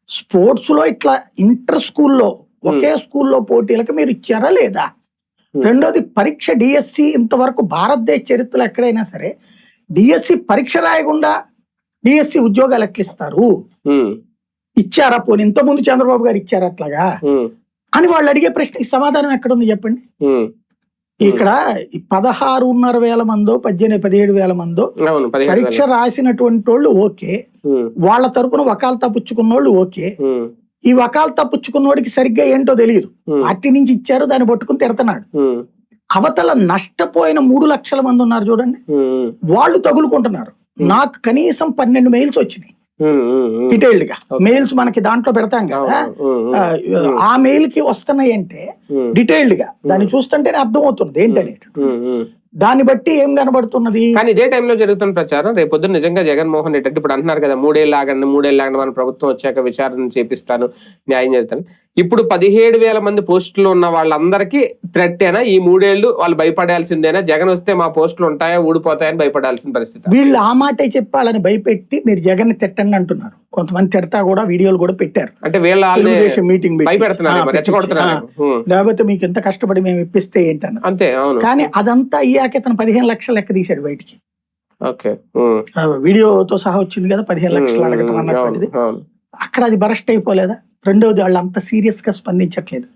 Sports లో ఇట్లా inter స్కూల్లో ఒకే స్కూల్లో పోటీలకు మీరు ఇచ్చారా లేదా? రెండోది పరీక్ష డిఎస్సి ఇంతవరకు భారతదేశ చరిత్రలో ఎక్కడైనా సరే డిఎస్సి పరీక్ష రాయకుండా డిఎస్సి ఉద్యోగాలు ఎట్లా ఇస్తారు? ఇచ్చారా? పోనీ ఇంతకుముందు చంద్రబాబు గారు ఇచ్చారా అట్లాగా అని వాళ్ళు అడిగే ప్రశ్నకి సమాధానం ఎక్కడుంది చెప్పండి. ఇక్కడ 16,500 మందో 17,000 మందో పరీక్ష రాసినటువంటి వాళ్ళు ఓకే, వాళ్ళ తరపున వకాల్తా పుచ్చుకున్న వాళ్ళు ఓకే. ఈ వకాల్తా పుచ్చుకున్నోడికి సరిగ్గా ఏంటో తెలియదు, పార్టీ నుంచి ఇచ్చారు దాన్ని పట్టుకుని తిడుతున్నాడు. అవతల నష్టపోయిన 3 లక్షల మంది ఉన్నారు చూడండి, వాళ్ళు తగులుకుంటున్నారు. నాకు కనీసం 12 మెయిల్స్ వచ్చినాయి డీటెయిల్డ్ గా. మెయిల్స్ మనకి దాంట్లో పెడతాం కదా, ఆ మెయిల్ కి వస్తున్నాయి అంటే డీటెయిల్డ్ గా దాన్ని చూస్తుంటేనే అర్థం అవుతుంది ఏంటనేది. దాన్ని బట్టి ఏం కనబడుతున్నది. కానీ ఇదే టైంలో జరుగుతున్న ప్రచారం రేపు పొద్దున నిజంగా జగన్మోహన్ రెడ్డి అంటే ఇప్పుడు అంటున్నారు కదా 3 ఏళ్ళు ఆగండి మన ప్రభుత్వం వచ్చాక విచారణ చేపిస్తాను, న్యాయం చేస్తాను. ఇప్పుడు 17,000 మంది పోస్టులు ఉన్న వాళ్ళందరికీ థ్రెట్టేనా? ఈ 3 ఏళ్ళు వాళ్ళు భయపడాల్సిందేనా? జగన్ వస్తే మా పోస్టులు ఉంటాయా ఊడిపోతాయని భయపడాల్సిన పరిస్థితి. వీళ్ళు ఆ మాటే చెప్పాలని భయపెట్టి మీరు జగన్ ని తిట్టండి అంటున్నారు. కొంతమంది తిడతా కూడా వీడియోలు కూడా పెట్టారు. అంటే వీళ్ళ మీటింగ్ లేకపోతే మీకు ఎంత కష్టపడి మేము ఇప్పిస్తే ఏంటన్న అంతే. కానీ అదంతా అయ్యాక ఇతను 15 లక్షలు లెక్క తీశాడు బయటికి. వీడియోతో సహా వచ్చింది కదా 15 లక్షలు అడగటం అన్నటువంటిది. అక్కడ అది బరస్ట్ అయిపోలేదా? రెండోది వాళ్ళు అంత సీరియస్ గా స్పందించట్లేదు,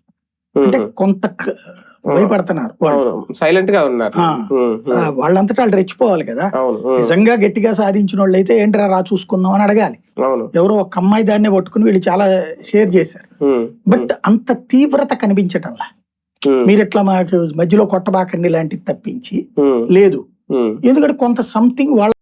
అంటే కొంత భయపడుతున్నారు, సైలెంట్ గా ఉన్నారు. వాళ్ళంతటా వాళ్ళు రెచ్చిపోవాలి కదా. నిజంగా గట్టిగా సాధించిన వాళ్ళు అయితే ఏంట్రా రా చూసుకుందాం అని అడగాలి. ఎవరో ఒక అమ్మాయి దాన్నే పట్టుకుని వీళ్ళు చాలా షేర్ చేశారు, బట్ అంత తీవ్రత కనిపించటంలా. మీరు ఇట్లా మాకు మధ్యలో కొట్టబాకండి లాంటిది తప్పించి లేదు. ఎందుకంటే కొంత సంథింగ్ వాళ్ళ